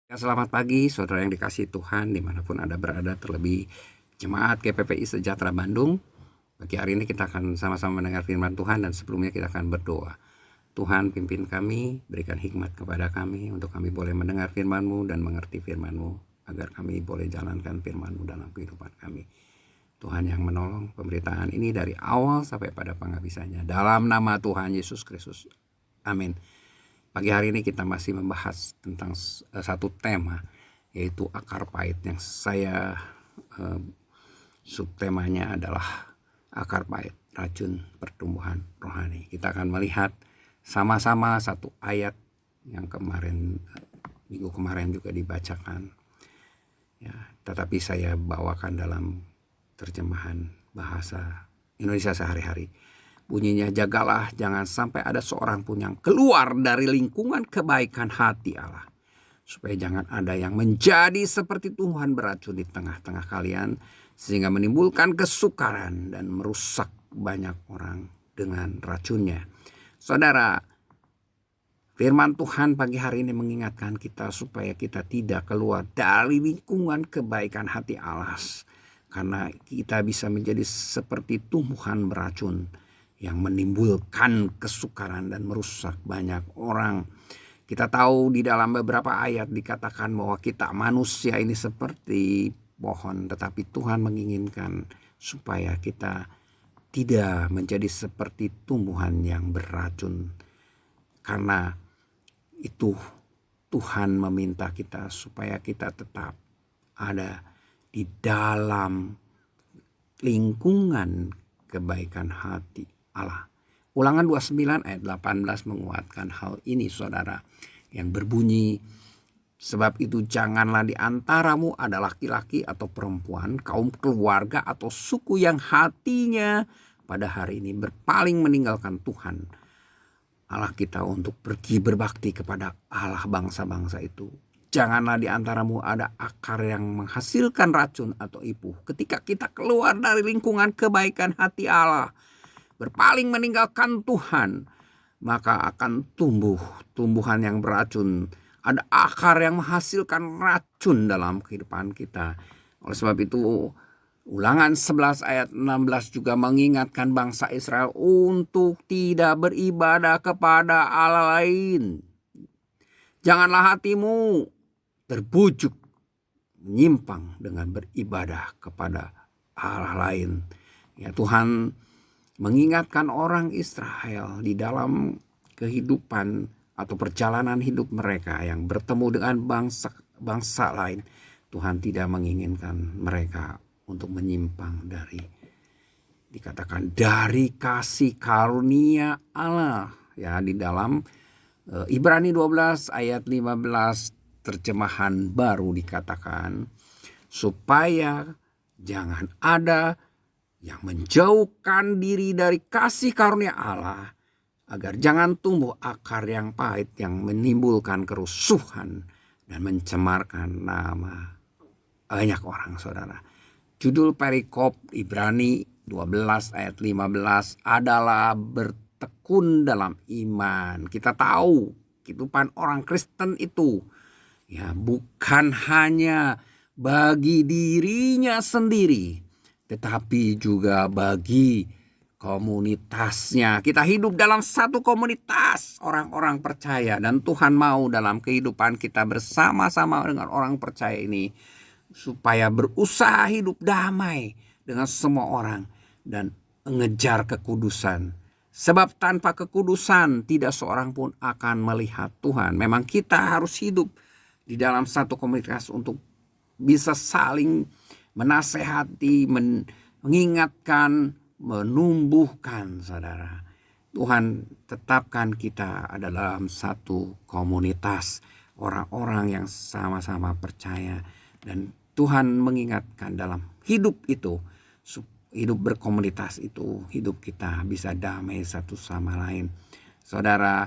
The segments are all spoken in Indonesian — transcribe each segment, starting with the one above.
Ya, selamat pagi saudara yang dikasihi Tuhan dimanapun Anda berada, terlebih Jemaat GPPI Sejahtera Bandung. Pagi hari ini kita akan sama-sama mendengar firman Tuhan dan sebelumnya kita akan berdoa. Tuhan, pimpin kami, berikan hikmat kepada kami untuk kami boleh mendengar firman-Mu dan mengerti firman-Mu, agar kami boleh jalankan firman-Mu dalam kehidupan kami. Tuhan yang menolong pemberitaan ini dari awal sampai pada penghabisannya. Dalam nama Tuhan Yesus Kristus. Amin. Pagi hari ini kita masih membahas tentang satu tema, yaitu akar pahit, yang saya subtemanya adalah akar pahit, racun pertumbuhan rohani. Kita akan melihat sama-sama satu ayat yang minggu kemarin juga dibacakan, ya, tetapi saya bawakan dalam terjemahan bahasa Indonesia sehari-hari. Bunyinya, jagalah jangan sampai ada seorang pun yang keluar dari lingkungan kebaikan hati Allah, supaya jangan ada yang menjadi seperti tumbuhan beracun di tengah-tengah kalian, sehingga menimbulkan kesukaran dan merusak banyak orang dengan racunnya. Saudara, firman Tuhan pagi hari ini mengingatkan kita supaya kita tidak keluar dari lingkungan kebaikan hati Allah, karena kita bisa menjadi seperti tumbuhan beracun yang menimbulkan kesukaran dan merusak banyak orang. Kita tahu di dalam beberapa ayat dikatakan bahwa kita manusia ini seperti pohon, tetapi Tuhan menginginkan supaya kita tidak menjadi seperti tumbuhan yang beracun. Karena itu Tuhan meminta kita supaya kita tetap ada di dalam lingkungan kebaikan hati Allah. Ulangan 29 ayat 18 menguatkan hal ini, saudara, yang berbunyi, sebab itu janganlah di antaramu ada laki-laki atau perempuan, kaum keluarga atau suku yang hatinya pada hari ini berpaling meninggalkan Tuhan Allah kita untuk pergi berbakti kepada Allah bangsa-bangsa itu. Janganlah di antaramu ada akar yang menghasilkan racun atau ipuh. Ketika kita keluar dari lingkungan kebaikan hati Allah, berpaling meninggalkan Tuhan, maka akan tumbuh tumbuhan yang beracun. Ada akar yang menghasilkan racun dalam kehidupan kita. Oleh sebab itu, Ulangan 11 ayat 16 juga mengingatkan bangsa Israel untuk tidak beribadah kepada Allah lain. Janganlah hatimu terbujuk menyimpang dengan beribadah kepada Allah lain. Ya, Tuhan mengingatkan orang Israel di dalam kehidupan atau perjalanan hidup mereka yang bertemu dengan bangsa lain. Tuhan tidak menginginkan mereka untuk menyimpang dikatakan dari kasih karunia Allah. Ya, di dalam Ibrani 12 ayat 15 terjemahan baru dikatakan, supaya jangan ada yang menjauhkan diri dari kasih karunia Allah, agar jangan tumbuh akar yang pahit yang menimbulkan kerusuhan dan mencemarkan nama banyak orang, saudara. Judul perikop Ibrani 12 ayat 15 adalah bertekun dalam iman. Kita tahu kehidupan orang Kristen itu, ya, bukan hanya bagi dirinya sendiri, tetapi juga bagi komunitasnya. Kita hidup dalam satu komunitas orang-orang percaya, dan Tuhan mau dalam kehidupan kita bersama-sama dengan orang percaya ini supaya berusaha hidup damai dengan semua orang dan mengejar kekudusan. Sebab tanpa kekudusan tidak seorang pun akan melihat Tuhan. Memang kita harus hidup di dalam satu komunitas untuk bisa saling menasehati, mengingatkan, menumbuhkan, saudara. Tuhan tetapkan kita ada dalam satu komunitas orang-orang yang sama-sama percaya, dan Tuhan mengingatkan dalam hidup itu, hidup berkomunitas itu, hidup kita bisa damai satu sama lain. Saudara,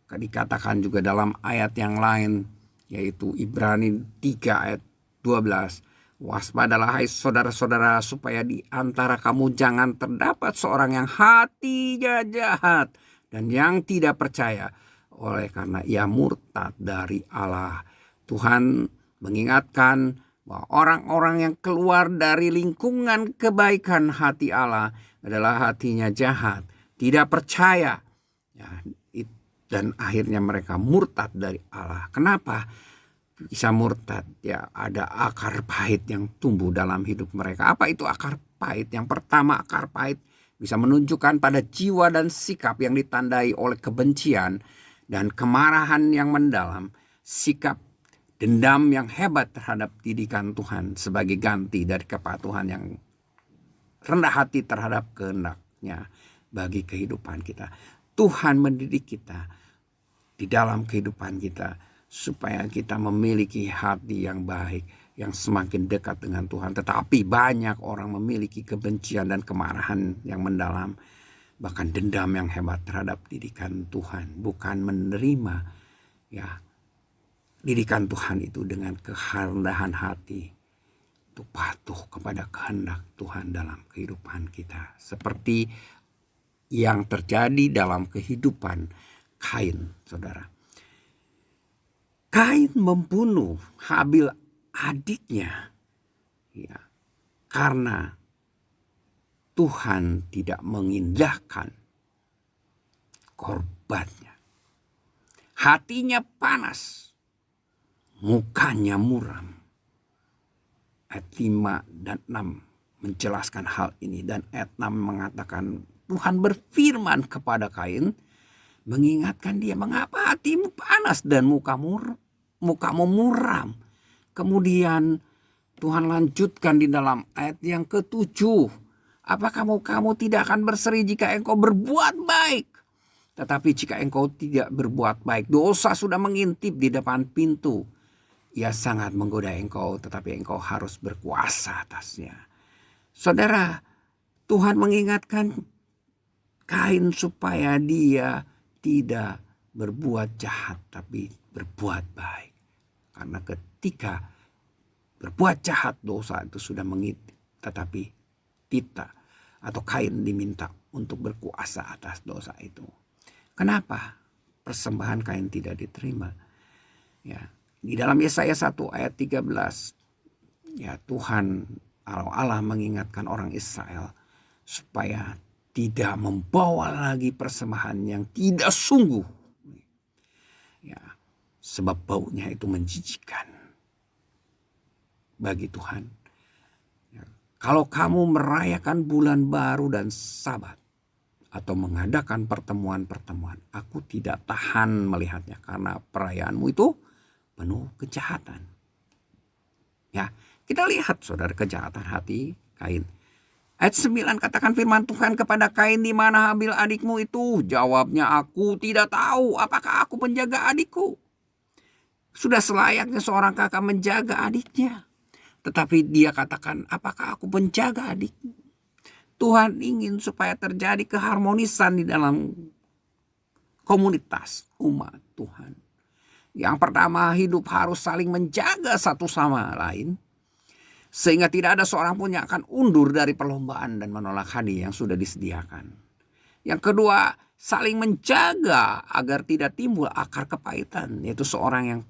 dikatakan juga dalam ayat yang lain, yaitu Ibrani 3 ayat 12. Waspadalah hai saudara-saudara, supaya di antara kamu jangan terdapat seorang yang hatinya jahat dan yang tidak percaya, oleh karena ia murtad dari Allah. Tuhan mengingatkan bahwa orang-orang yang keluar dari lingkungan kebaikan hati Allah adalah hatinya jahat, tidak percaya, ya, dan akhirnya mereka murtad dari Allah. Kenapa bisa murtad? Ya, ada akar pahit yang tumbuh dalam hidup mereka. Apa itu akar pahit? Yang pertama, akar pahit bisa menunjukkan pada jiwa dan sikap yang ditandai oleh kebencian dan kemarahan yang mendalam, sikap dendam yang hebat terhadap didikan Tuhan sebagai ganti dari kepatuhan yang rendah hati terhadap kehendaknya bagi kehidupan kita. Tuhan mendidik kita di dalam kehidupan kita supaya kita memiliki hati yang baik, yang semakin dekat dengan Tuhan. Tetapi banyak orang memiliki kebencian dan kemarahan yang mendalam, bahkan dendam yang hebat terhadap didikan Tuhan, bukan menerima ya didikan Tuhan itu dengan kerendahan hati, untuk patuh kepada kehendak Tuhan dalam kehidupan kita. Seperti yang terjadi dalam kehidupan Kain, saudara. Kain membunuh Habil adiknya, ya, karena Tuhan tidak mengindahkan korbannya. Hatinya panas, mukanya muram. Ayat 5 dan 6 menjelaskan hal ini, dan ayat 6 mengatakan Tuhan berfirman kepada Kain, mengingatkan dia, mengapa hatimu panas dan mukamu muram. Kemudian Tuhan lanjutkan di dalam ayat yang ke-7, apakah kamu tidak akan berseri jika engkau berbuat baik? Tetapi jika engkau tidak berbuat baik, dosa sudah mengintip di depan pintu. Ia sangat menggoda engkau, tetapi engkau harus berkuasa atasnya. Saudara, Tuhan mengingatkan Kain supaya dia tidak berbuat jahat, tapi berbuat baik. Karena ketika berbuat jahat, dosa itu sudah mengintip. Tetapi kita atau Kain diminta untuk berkuasa atas dosa itu. Kenapa persembahan Kain tidak diterima? Ya, di dalam Yesaya 1 ayat 13, ya, Tuhan Allah mengingatkan orang Israel supaya tidak membawa lagi persembahan yang tidak sungguh, ya, sebab baunya itu menjijikkan bagi Tuhan. Ya, kalau kamu merayakan bulan baru dan Sabat atau mengadakan pertemuan-pertemuan, aku tidak tahan melihatnya karena perayaanmu itu penuh kejahatan. Ya, kita lihat saudara kejahatan hati Kain. Ayat 9 katakan firman Tuhan kepada Kain, di mana Habil adikmu itu? Jawabnya, aku tidak tahu, apakah aku penjaga adikku? Sudah selayaknya seorang kakak menjaga adiknya. Tetapi dia katakan, apakah aku penjaga adikmu? Tuhan ingin supaya terjadi keharmonisan di dalam komunitas umat Tuhan. Yang pertama, hidup harus saling menjaga satu sama lain, sehingga tidak ada seorang pun yang akan undur dari perlombaan dan menolak hadiah yang sudah disediakan. Yang kedua, saling menjaga agar tidak timbul akar kepahitan, yaitu seorang yang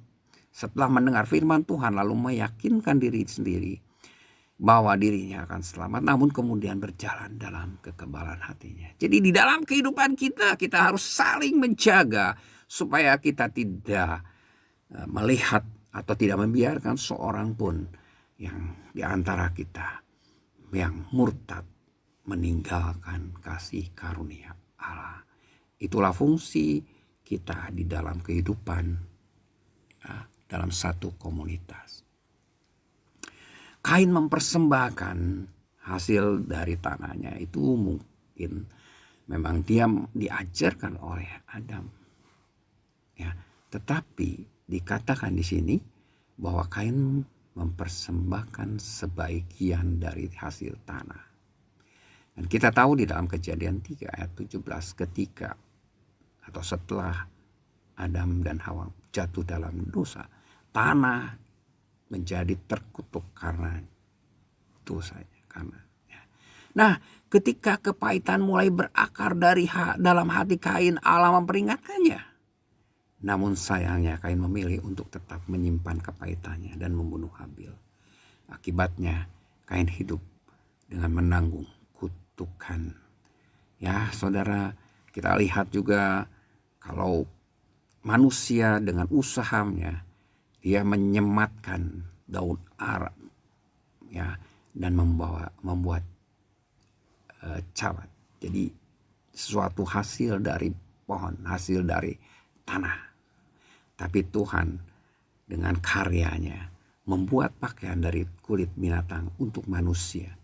setelah mendengar firman Tuhan lalu meyakinkan diri sendiri bahwa dirinya akan selamat, namun kemudian berjalan dalam kekebalan hatinya. Jadi di dalam kehidupan kita harus saling menjaga supaya kita tidak melihat atau tidak membiarkan seorang pun yang di antara kita yang murtad meninggalkan kasih karunia Allah. Itulah fungsi kita di dalam kehidupan, ya, dalam satu komunitas. Kain mempersembahkan hasil dari tanahnya itu mungkin memang dia diajarkan oleh Adam, ya, tetapi dikatakan di sini bahwa Kain mempersembahkan sebagian dari hasil tanah. Dan kita tahu di dalam Kejadian 3 ayat 17, ketika atau setelah Adam dan Hawa jatuh dalam dosa, tanah menjadi terkutuk karena dosanya. Nah, ketika kepahitan mulai berakar dalam hati Kain, Allah memperingatkannya. Namun sayangnya Kain memilih untuk tetap menyimpan kepahitannya dan membunuh Habil. Akibatnya Kain hidup dengan menanggung kutukan. Ya saudara, kita lihat juga kalau manusia dengan usahanya dia menyematkan daun ara, ya, dan membuat cawat. Jadi sesuatu hasil dari pohon, hasil dari tanah. Tapi Tuhan dengan karyanya membuat pakaian dari kulit binatang untuk manusia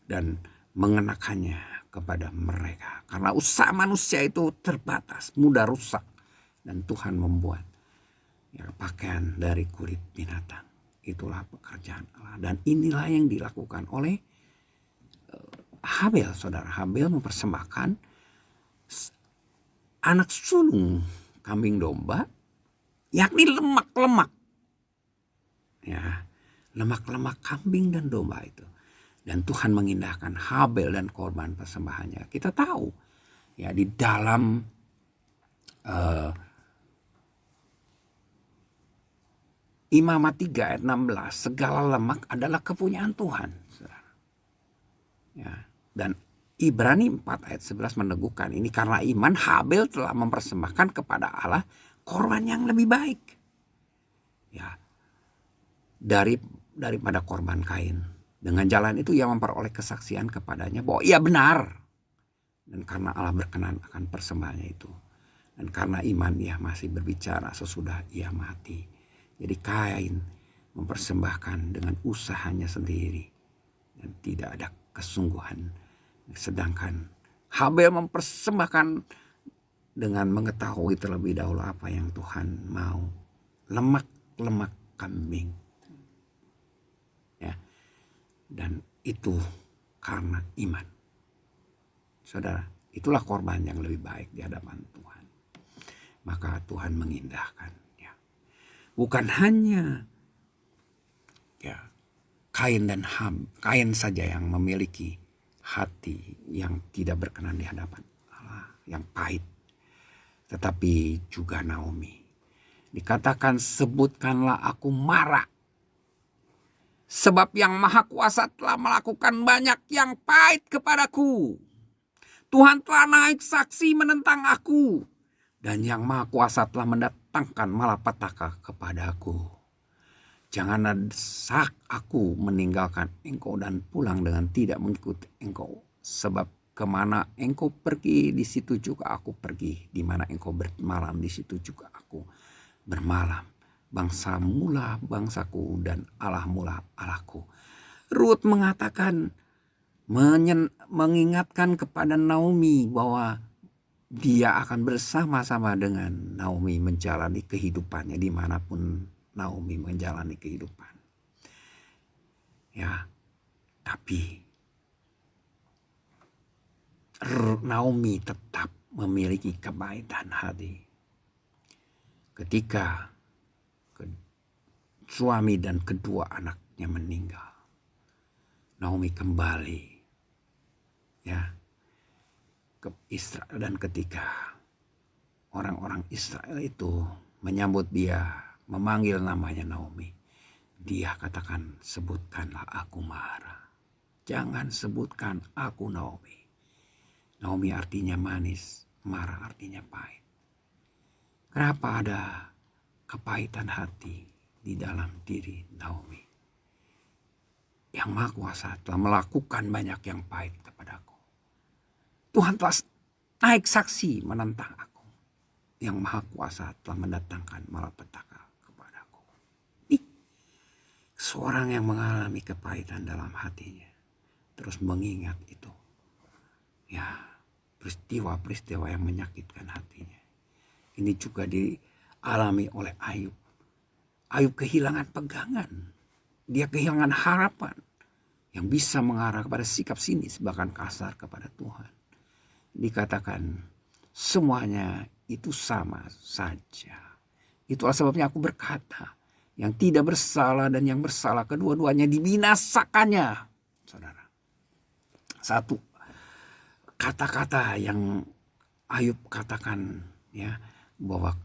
dan mengenakannya kepada mereka. Karena usaha manusia itu terbatas, mudah rusak. Dan Tuhan membuat pakaian dari kulit binatang. Itulah pekerjaan Allah. Dan inilah yang dilakukan oleh Habil. Saudara, Habil mempersembahkan anak sulung kambing domba, yakni lemak-lemak. Ya, lemak-lemak kambing dan domba itu. Dan Tuhan mengindahkan Habil dan korban persembahannya. Kita tahu ya di dalam Imamat 3 ayat 16, segala lemak adalah kepunyaan Tuhan. Ya, dan Ibrani 4 ayat 11 meneguhkan ini karena iman Habil telah mempersembahkan kepada Allah korban yang lebih baik. Ya, daripada korban Kain. Dengan jalan itu ia memperoleh kesaksian kepadanya bahwa ia benar. Dan karena Allah berkenan akan persembahannya itu. Dan karena iman ia masih berbicara sesudah ia mati. Jadi Kain mempersembahkan dengan usahanya sendiri. Dan tidak ada kesungguhan. Sedangkan Habil mempersembahkan dengan mengetahui terlebih dahulu apa yang Tuhan mau. Lemak-lemak kambing. Ya. Dan itu karena iman. Saudara, itulah korban yang lebih baik di hadapan Tuhan. Maka Tuhan mengindahkan. Bukan hanya Kain saja yang memiliki hati yang tidak berkenan di hadapan Allah, yang pahit. Tetapi juga Naomi. Dikatakan, sebutkanlah aku marah. Sebab yang Maha Kuasa telah melakukan banyak yang pahit kepadaku. Tuhan telah naik saksi menentang aku. Dan yang Maha Kuasa telah mendatangkan malapetaka kepadaku. Janganlah desak aku meninggalkan engkau dan pulang dengan tidak mengikuti engkau. Sebab kemana engkau pergi, di situ juga aku pergi. Di mana engkau bermalam, di situ juga aku bermalam. Bangsa mula bangsaku dan Allah mula Allahku. Rut mengatakan, mengingatkan kepada Naomi bahwa dia akan bersama-sama dengan Naomi menjalani kehidupannya dimanapun Naomi menjalani kehidupan. Ya, tapi Naomi tetap memiliki kepahitan hati. Ketika suami dan kedua anaknya meninggal, Naomi kembali ya ke Israel, dan ketika orang-orang Israel itu menyambut dia, memanggil namanya Naomi, dia katakan, sebutkanlah aku Mara. Jangan sebutkan aku Naomi. Naomi artinya manis, Mara artinya pahit. Kenapa ada kepahitan hati di dalam diri Naomi? Yang Maha Kuasa telah melakukan banyak yang pahit kepadaku. Tuhan telah naik saksi menentang aku. Yang Maha Kuasa telah mendatangkan malapetaka kepadaku. Seorang yang mengalami kepahitan dalam hatinya terus mengingat itu. Ya, peristiwa-peristiwa yang menyakitkan hatinya. Ini juga dialami oleh Ayub. Ayub kehilangan pegangan. Dia kehilangan harapan yang bisa mengarah kepada sikap sinis, bahkan kasar kepada Tuhan. Dikatakan semuanya itu sama saja. Itulah sebabnya aku berkata, yang tidak bersalah dan yang bersalah kedua-duanya dibinasakannya. Saudara, satu kata-kata yang Ayub katakan, ya, bahwa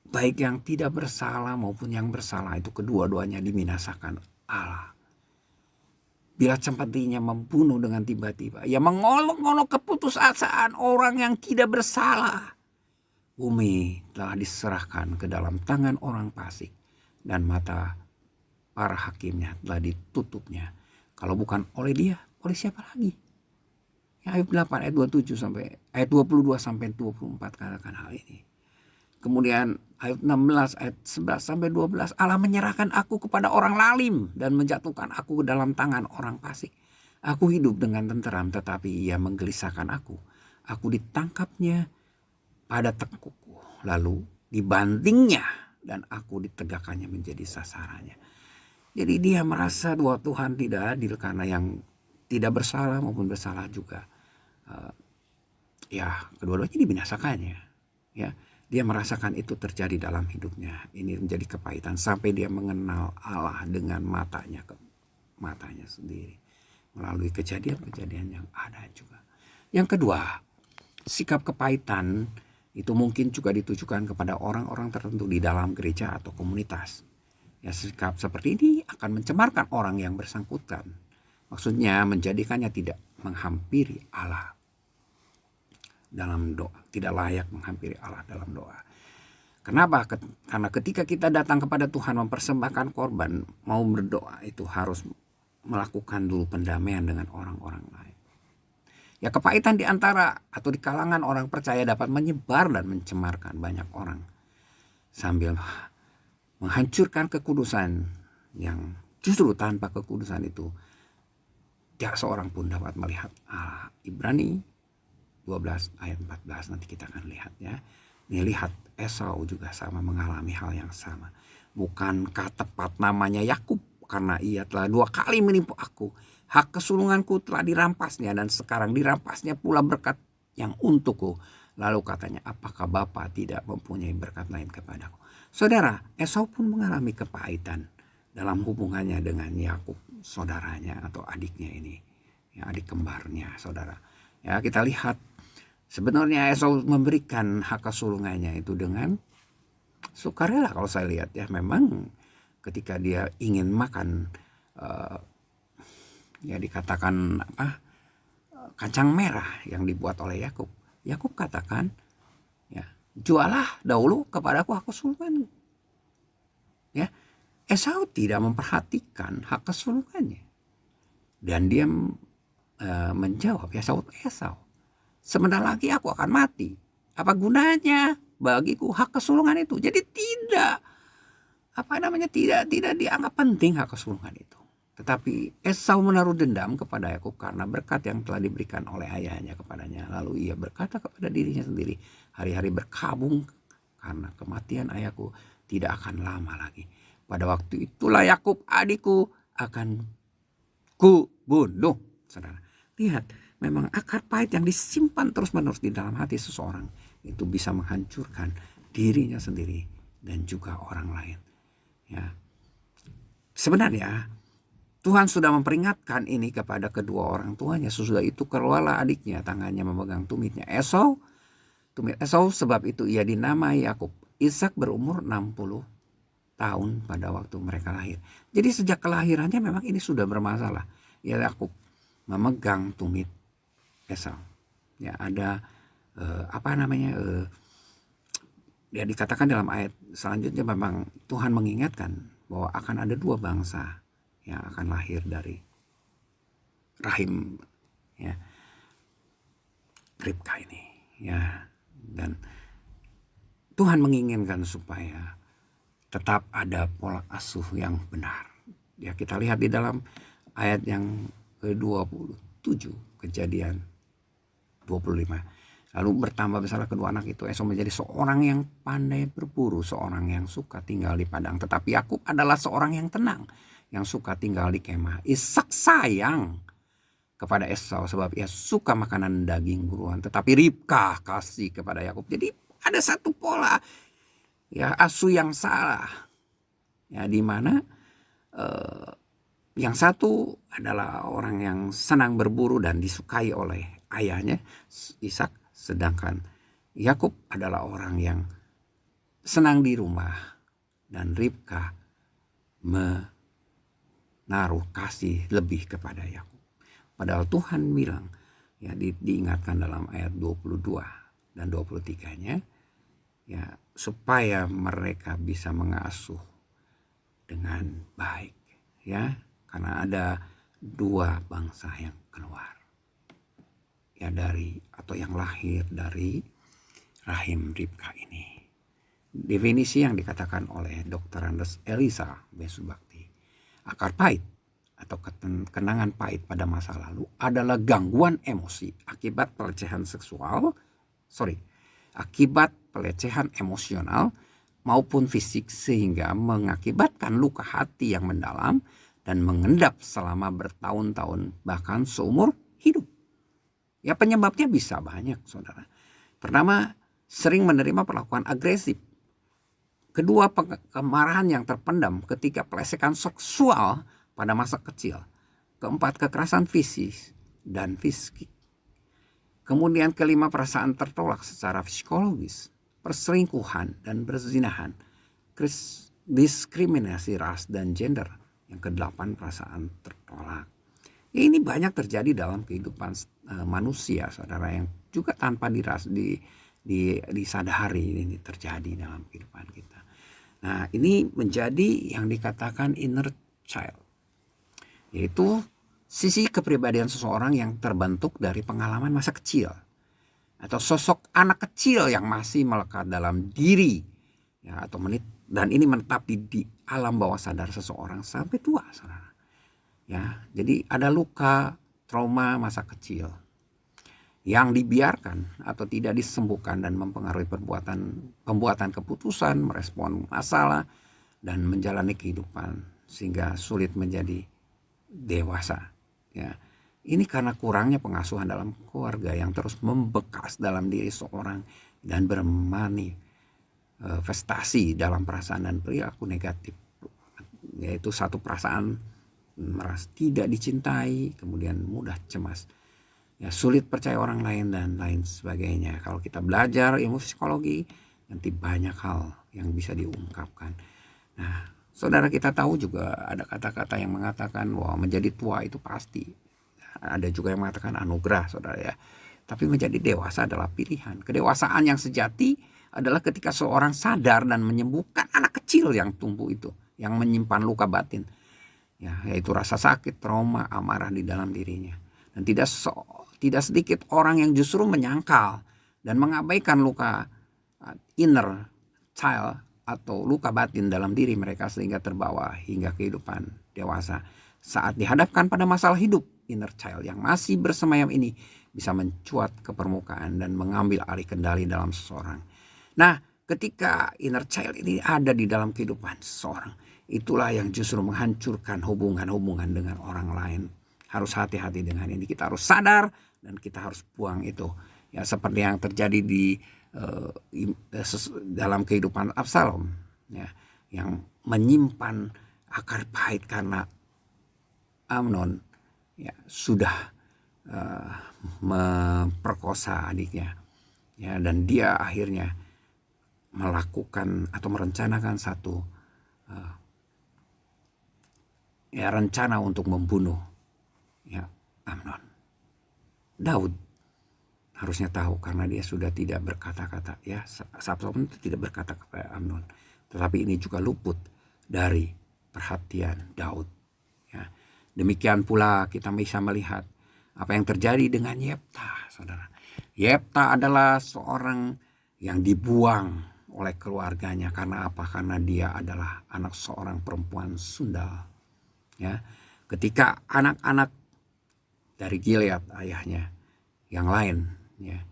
baik yang tidak bersalah maupun yang bersalah itu kedua-duanya dibinasakan Allah. Bila sempat-sempat membunuh dengan tiba-tiba, ia mengolok-olok keputusasaan orang yang tidak bersalah. Bumi telah diserahkan ke dalam tangan orang fasik dan mata para hakimnya telah ditutupnya. Kalau bukan oleh dia, oleh siapa lagi? Ya, Ayub 8 ayat 27 sampai ayat 22 sampai 24 katakan hal ini. Kemudian ayat 16 ayat 11 sampai 12, Allah menyerahkan aku kepada orang lalim dan menjatuhkan aku ke dalam tangan orang fasik. Aku hidup dengan tenteram tetapi ia menggelisahkan aku. Aku ditangkapnya pada tengkukku lalu dibantingnya dan aku ditegakkannya menjadi sasarannya. Jadi dia merasa bahwa Tuhan tidak adil karena yang tidak bersalah maupun bersalah juga. Ya kedua-duanya dibinasakannya. Ya. Dia merasakan itu terjadi dalam hidupnya. Ini menjadi kepahitan sampai dia mengenal Allah dengan matanya sendiri. Melalui kejadian-kejadian yang ada juga. Yang kedua, sikap kepahitan itu mungkin juga ditujukan kepada orang-orang tertentu di dalam gereja atau komunitas. Ya, sikap seperti ini akan mencemarkan orang yang bersangkutan. Maksudnya menjadikannya tidak menghampiri Allah dalam doa, tidak layak menghampiri Allah dalam doa. Kenapa? Karena ketika kita datang kepada Tuhan mempersembahkan korban, mau berdoa itu harus melakukan dulu pendamaian dengan orang-orang lain. Ya, kepahitan di antara atau di kalangan orang percaya dapat menyebar dan mencemarkan banyak orang sambil menghancurkan kekudusan yang justru tanpa kekudusan itu tidak seorang pun dapat melihat Allah. Ibrani 12 ayat 14 nanti kita akan lihat ya. Ini lihat Esau juga sama mengalami hal yang sama. Bukankah tepat namanya Yakub karena ia telah 2 kali menipu aku. Hak kesulunganku telah dirampasnya dan sekarang dirampasnya pula berkat yang untukku. Lalu katanya, apakah Bapa tidak mempunyai berkat lain kepadaku? Saudara, Esau pun mengalami kepahitan dalam hubungannya dengan Yakub, saudaranya atau adiknya ini. Ya, adik kembarnya saudara. Ya, kita lihat sebenarnya Esau memberikan hak kesulungannya itu dengan sukarela kalau saya lihat ya. Memang ketika dia ingin makan ya dikatakan kacang merah yang dibuat oleh Yakub. Yakub katakan ya, jualah dahulu kepadaku hak kesulungan. Ya, Esau tidak memperhatikan hak kesulungannya. Dan dia menjawab, ya Esau, sebentar lagi aku akan mati. Apa gunanya bagiku hak kesulungan itu? Jadi tidak dianggap penting hak kesulungan itu. Tetapi Esau menaruh dendam kepada Yakub karena berkat yang telah diberikan oleh ayahnya kepadanya. Lalu ia berkata kepada dirinya sendiri, hari-hari berkabung karena kematian ayahku tidak akan lama lagi. Pada waktu itulah Yakub adikku akan kubunuh. Saudara, lihat, memang akar pahit yang disimpan terus-menerus di dalam hati seseorang itu bisa menghancurkan dirinya sendiri dan juga orang lain. Ya, sebenarnya Tuhan sudah memperingatkan ini kepada kedua orang tuanya. Sesudah itu keluarlah adiknya, tangannya memegang tumitnya tumit Esau, sebab itu ia dinamai Yakub. Ishak berumur 60 tahun pada waktu mereka lahir. Jadi sejak kelahirannya memang ini sudah bermasalah. Ya, Yakub memegang tumit Esau. Ya, ada ya dikatakan dalam ayat selanjutnya memang Tuhan mengingatkan bahwa akan ada 2 bangsa yang akan lahir dari rahim ya Ribka ini ya, dan Tuhan menginginkan supaya tetap ada pola asuh yang benar. Ya, kita lihat di dalam ayat yang ke-27 Kejadian 25. Lalu bertambah besarlah kedua anak itu. Esau menjadi seorang yang pandai berburu, seorang yang suka tinggal di padang. Tetapi Yakub adalah seorang yang tenang, yang suka tinggal di kemah. Ishak sayang kepada Esau sebab ia suka makanan daging buruan. Tetapi Ribka kasih kepada Yakub. Jadi ada satu pola ya asuh yang salah. Ya, di mana yang satu adalah orang yang senang berburu dan disukai oleh ayahnya Ishak, sedangkan Yakub adalah orang yang senang di rumah dan Ribka menaruh kasih lebih kepada Yakub. Padahal Tuhan bilang, ya diingatkan dalam ayat 22 dan 23-nya, ya supaya mereka bisa mengasuh dengan baik, ya, karena ada dua bangsa yang keluar, ya, dari atau yang lahir dari rahim Ribka ini. Definisi yang dikatakan oleh Dr. Andes Elisa Besubakti, akar pahit atau kenangan pahit pada masa lalu adalah gangguan emosi akibat pelecehan emosional maupun fisik sehingga mengakibatkan luka hati yang mendalam dan mengendap selama bertahun-tahun bahkan seumur hidup. Ya, penyebabnya bisa banyak, saudara. Pertama, sering menerima perlakuan agresif. Kedua, kemarahan yang terpendam ketika pelecehan seksual pada masa kecil. Keempat, kekerasan fisik dan fisik. Kemudian kelima, perasaan tertolak secara psikologis, perselingkuhan dan perzinahan, diskriminasi ras dan gender. Yang kedelapan, perasaan tertolak. Ya, ini banyak terjadi dalam kehidupan manusia, saudara, yang juga tanpa disadari ini terjadi dalam kehidupan kita. Nah, ini menjadi yang dikatakan inner child, yaitu sisi kepribadian seseorang yang terbentuk dari pengalaman masa kecil atau sosok anak kecil yang masih melekat dalam diri, ya, atau dan ini menetap di alam bawah sadar seseorang sampai tua, saudara. Ya, jadi ada luka trauma masa kecil yang dibiarkan atau tidak disembuhkan dan mempengaruhi pembuatan keputusan, merespon masalah dan menjalani kehidupan sehingga sulit menjadi dewasa. Ya, ini karena kurangnya pengasuhan dalam keluarga yang terus membekas dalam diri seorang dan bermanifestasi dalam perasaan dan perilaku negatif, yaitu satu perasaan merasa tidak dicintai, kemudian mudah cemas, ya, sulit percaya orang lain dan lain sebagainya. Kalau kita belajar ilmu psikologi, nanti banyak hal yang bisa diungkapkan. Nah, saudara, kita tahu juga ada kata-kata yang mengatakan bahwa menjadi tua itu pasti. Ada juga yang mengatakan anugerah, saudara, ya. Tapi menjadi dewasa adalah pilihan. Kedewasaan yang sejati adalah ketika seorang sadar dan menyembuhkan anak kecil yang tumbuh itu, yang menyimpan luka batin, ya, yaitu rasa sakit, trauma, amarah di dalam dirinya. Dan tidak sedikit orang yang justru menyangkal dan mengabaikan luka inner child atau luka batin dalam diri mereka sehingga terbawa hingga kehidupan dewasa. Saat dihadapkan pada masalah hidup, inner child yang masih bersemayam ini bisa mencuat ke permukaan dan mengambil alih kendali dalam seseorang. Nah, ketika inner child ini ada di dalam kehidupan seseorang, itulah yang justru menghancurkan hubungan-hubungan dengan orang lain. Harus hati-hati dengan ini. Kita harus sadar dan kita harus buang itu. Ya, seperti yang terjadi di dalam kehidupan Absalom, ya, yang menyimpan akar pahit karena Amnon, ya, sudah memperkosa adiknya, ya, dan dia akhirnya melakukan atau merencanakan satu rencana untuk membunuh, ya, Amnon. Daud harusnya tahu karena dia sudah tidak berkata-kata, ya, Absalom itu tidak berkata kepada Amnon, tetapi ini juga luput dari perhatian Daud, ya. Demikian pula kita bisa melihat apa yang terjadi dengan Yefta, saudara. Yefta adalah seorang yang dibuang oleh keluarganya karena apa? Karena dia adalah anak seorang perempuan sundal, ya. Ketika anak-anak dari Gilead ayahnya yang lain, ya,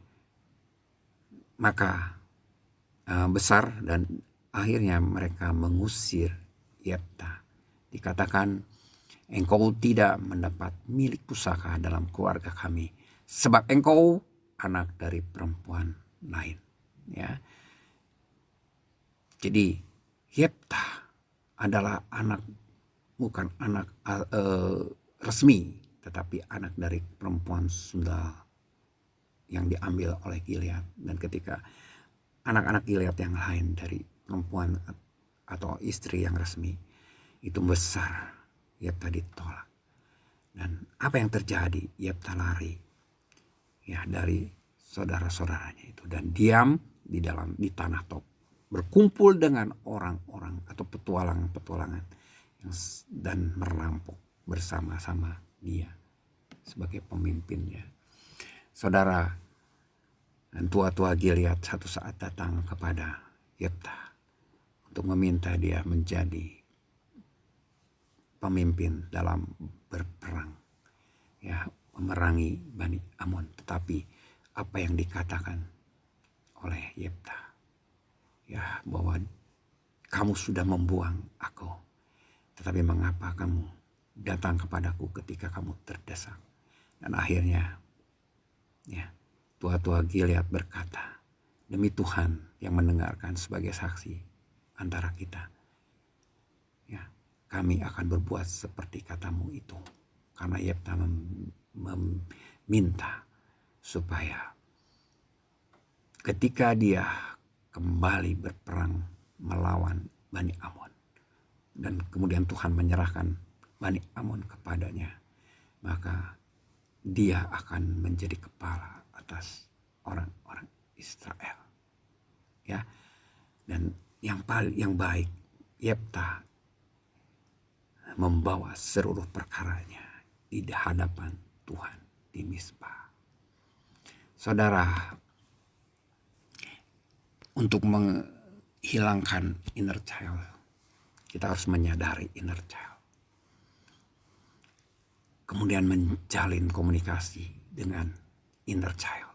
maka besar dan akhirnya mereka mengusir Yefta. Dikatakan, engkau tidak mendapat milik pusaka dalam keluarga kami sebab engkau anak dari perempuan lain, ya. Jadi Yefta adalah bukan anak resmi, tetapi anak dari perempuan sundal yang diambil oleh Gilead. Dan ketika anak-anak Gilead yang lain dari perempuan atau istri yang resmi itu besar, Yefta ditolak. Dan apa yang terjadi? Yefta lari ya dari saudara-saudaranya itu dan diam di tanah Tob, berkumpul dengan orang-orang atau petualangan dan merampok bersama-sama dia sebagai pemimpinnya. Saudara, dan tua-tua Gilead satu saat datang kepada Yefta untuk meminta dia menjadi pemimpin dalam berperang, ya, memerangi Bani Amon. Tetapi apa yang dikatakan oleh Yefta, ya, bahwa kamu sudah membuang aku, tetapi mengapa kamu datang kepadaku ketika kamu terdesak? Dan akhirnya, ya, tua-tua Gilead berkata, demi Tuhan yang mendengarkan sebagai saksi antara kita, ya, kami akan berbuat seperti katamu itu. Karena Yefta meminta supaya ketika dia kembali berperang melawan Bani Amon, dan kemudian Tuhan menyerahkan Bani Amon kepadanya, maka dia akan menjadi kepala atas orang-orang Israel. Ya, dan yang baik, Yefta membawa seluruh perkaranya di hadapan Tuhan di Mizpah. Saudara, untuk menghilangkan inner child, kita harus menyadari inner child. Kemudian menjalin komunikasi dengan inner child.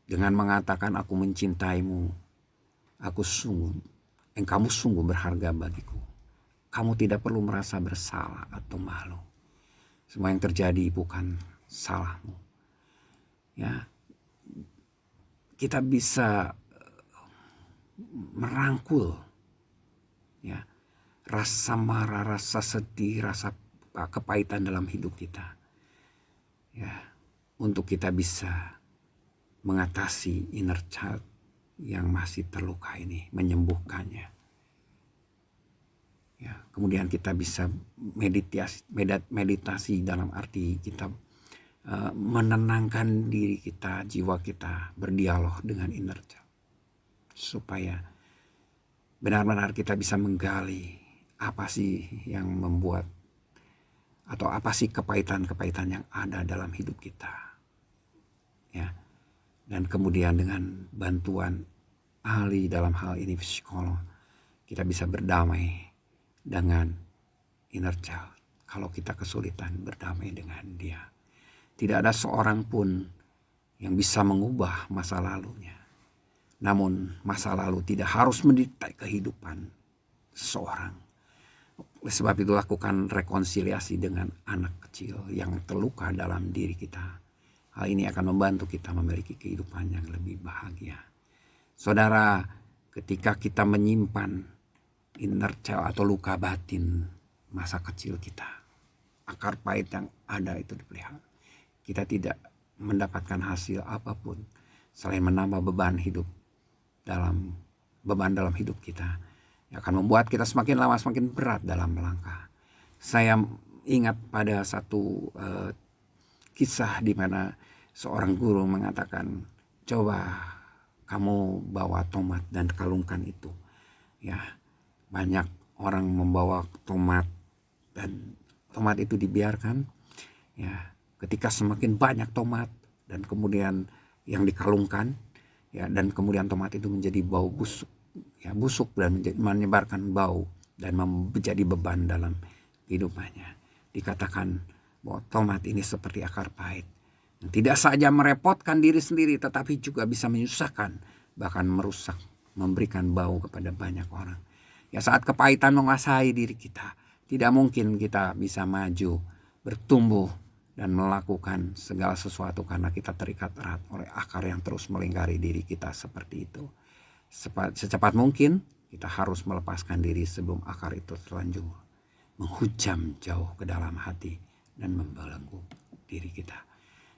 Dengan mengatakan, aku mencintaimu, kamu sungguh berharga bagiku. Kamu tidak perlu merasa bersalah atau malu. Semua yang terjadi bukan salahmu. Ya, kita bisa merangkul, ya, rasa marah, rasa sedih, rasa kepahitan dalam hidup kita, ya, untuk kita bisa mengatasi inner child yang masih terluka ini, menyembuhkannya. Ya, kemudian kita bisa meditasi dalam arti kita menenangkan diri kita, jiwa kita, berdialog dengan inner child, supaya benar-benar kita bisa menggali apa sih yang membuat, atau apa sih kepahitan-kepahitan yang ada dalam hidup kita, ya. Dan kemudian dengan bantuan ahli dalam hal ini psikolog, kita bisa berdamai dengan inner child. Kalau kita kesulitan berdamai dengan dia, tidak ada seorang pun yang bisa mengubah masa lalunya. Namun masa lalu tidak harus mendikte kehidupan seseorang. Oleh sebab itu lakukan rekonsiliasi dengan anak kecil yang terluka dalam diri kita. Hal ini akan membantu kita memiliki kehidupan yang lebih bahagia. Saudara, ketika kita menyimpan inner child atau luka batin masa kecil kita, akar pahit yang ada itu dipelihara, kita tidak mendapatkan hasil apapun selain menambah beban dalam hidup kita, yang akan membuat kita semakin lama semakin berat dalam melangkah. Saya ingat pada satu kisah di mana seorang guru mengatakan, coba kamu bawa tomat dan kalungkan itu. Ya, banyak orang membawa tomat dan tomat itu dibiarkan. Ya, ketika semakin banyak tomat dan kemudian yang dikalungkan, ya, dan kemudian tomat itu menjadi bau busuk, ya, busuk dan menyebarkan bau dan menjadi beban dalam kehidupannya. Dikatakan bahwa tomat ini seperti akar pahit, tidak saja merepotkan diri sendiri tetapi juga bisa menyusahkan, bahkan merusak, memberikan bau kepada banyak orang. Ya, saat kepahitan menguasai diri kita, tidak mungkin kita bisa maju, bertumbuh dan melakukan segala sesuatu karena kita terikat erat oleh akar yang terus melingkari diri kita seperti itu. Secepat mungkin kita harus melepaskan diri sebelum akar itu terlanjur menghujam jauh ke dalam hati dan membelenggu diri kita.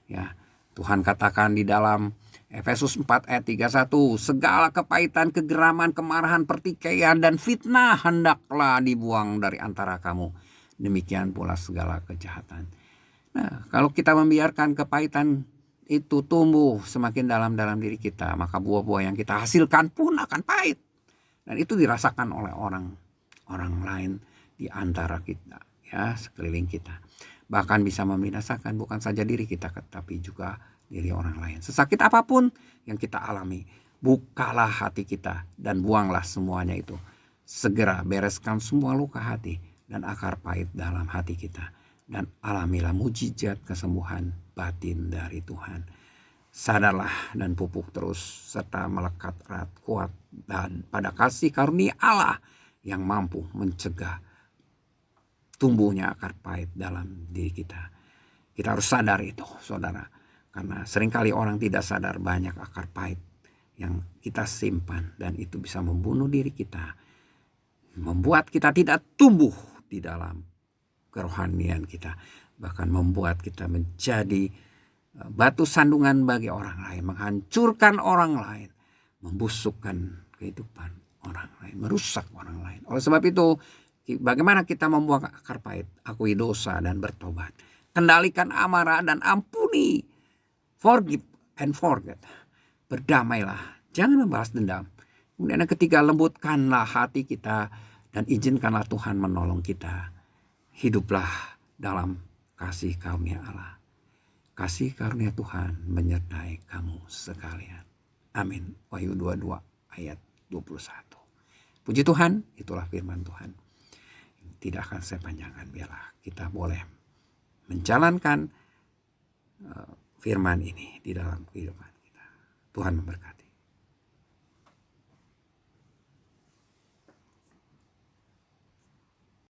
Ya, Tuhan katakan di dalam Efesus 4 ayat 31, segala kepahitan, kegeraman, kemarahan, pertikaian, dan fitnah hendaklah dibuang dari antara kamu. Demikian pula segala kejahatan. Nah, kalau kita membiarkan kepahitan itu tumbuh semakin dalam diri kita, maka buah-buah yang kita hasilkan pun akan pahit. Dan itu dirasakan oleh orang lain di antara kita, ya, sekeliling kita. Bahkan bisa membinasakan bukan saja diri kita, tapi juga diri orang lain. Sesakit apapun yang kita alami, bukalah hati kita dan buanglah semuanya itu. Segera bereskan semua luka hati dan akar pahit dalam hati kita. Dan alamilah mujizat kesembuhan batin dari Tuhan. Sadarlah dan pupuk terus serta melekat erat kuat dan pada kasih karunia Allah yang mampu mencegah tumbuhnya akar pahit dalam diri kita. Kita harus sadar itu, saudara. Karena seringkali orang tidak sadar banyak akar pahit yang kita simpan. Dan itu bisa membunuh diri kita. Membuat kita tidak tumbuh di dalam kerohanian kita. Bahkan membuat kita menjadi batu sandungan bagi orang lain. Menghancurkan orang lain. Membusukkan kehidupan orang lain. Merusak orang lain. Oleh sebab itu, bagaimana kita membuang akar pahit? Akui dosa dan bertobat. Kendalikan amarah dan ampuni. Forgive and forget. Berdamailah. Jangan membalas dendam. Kemudian yang ketiga, lembutkanlah hati kita. Dan izinkanlah Tuhan menolong kita. Hiduplah dalam kasih karunia Allah. Kasih karunia Tuhan menyertai kamu sekalian. Amin. Wahyu 22 ayat 21. Puji Tuhan, itulah firman Tuhan. Tidak akan saya panjangkan, biarlah kita boleh menjalankan firman ini di dalam kehidupan kita. Tuhan memberkati.